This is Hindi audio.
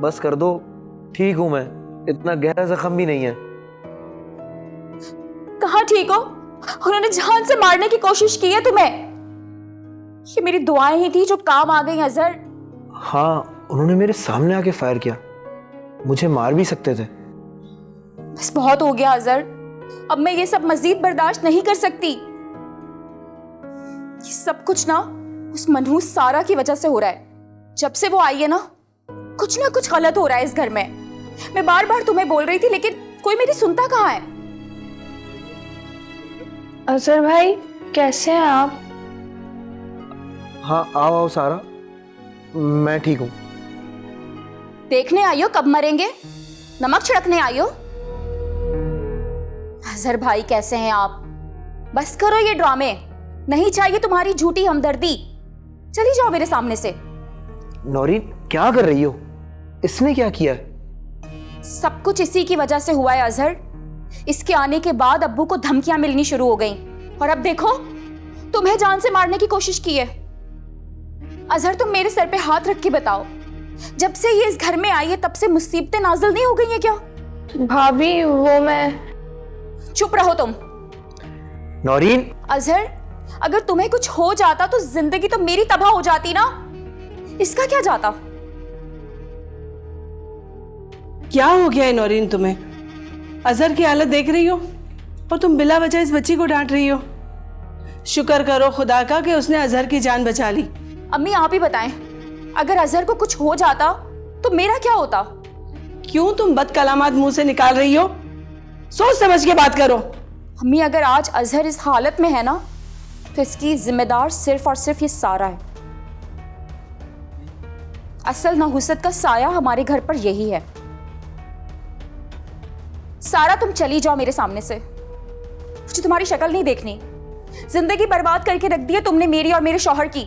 बस कर दो, ठीक हूं मैं, इतना गहरा जख्म भी नहीं है। कहाँ ठीक हो? उन्होंने जान से मारने की कोशिश की है तुम्हें। ये मेरी दुआएं ही थी जो काम आ गई अजहर। हाँ, उन्होंने मेरे सामने आके फायर किया, मुझे मार भी सकते थे। बस बहुत हो गया अजहर, अब मैं ये सब मजीद बर्दाश्त नहीं कर सकती। ये सब कुछ ना उस मनहूस सारा की वजह से हो रहा है। जब से वो आई है ना कुछ गलत हो रहा है इस घर में। मैं बार बार तुम्हें बोल रही थी लेकिन कोई मेरी सुनता कहाँ है। अजहर भाई कैसे हैं आप? हाँ आओ आओ सारा, मैं ठीक हूँ। देखने आई हो कब मरेंगे? नमक छिड़कने आई हो? अजहर भाई कैसे हैं आप? बस करो ये ड्रामे, नहीं चाहिए तुम्हारी झूठी हमदर्दी। चली जाओ मेरे सामने से। नौरीन क्या कर रही हो? इसने क्या किया है? सब कुछ इसी की वजह से हुआ है अजहर। इसके आने के बाद अब्बू को धमकियां मिलनी शुरू हो गईं और अब देखो तुम्हें जान से मारने की कोशिश की है। अजहर तुम मेरे सर पे हाथ रख के बताओ, जब से ये इस घर में आई है तब से मुसीबतें नाज़िल नहीं हो गई हैं क्या? भाभी वो मैं। चुप रहो तुम। नौरीन अजहर अगर तुम्हें कुछ हो जाता तो जिंदगी तो मेरी तबाह हो जाती ना, इसका क्या जाता? क्या हो गया है नौरीन तुम्हें? अजहर की हालत देख रही हो और तुम बिला वजह इस बच्ची को डांट रही हो। शुक्र करो खुदा का कि उसने अजहर की जान बचा ली। अम्मी आप ही बताएं, अगर अजहर को कुछ हो जाता तो मेरा क्या होता? क्यों तुम बदकलामात मुंह से निकाल रही हो? सोच समझ के बात करो। अम्मी अगर आज अजहर इस हालत में है ना तो इसकी जिम्मेदार सिर्फ और सिर्फ ये सारा है। असल नहुसत का साया हमारे घर पर यही है। सारा तुम चली जाओ मेरे सामने से, मुझे तुम्हारी शक्ल नहीं देखनी। जिंदगी बर्बाद करके रख दी है तुमने मेरी और मेरे शौहर की।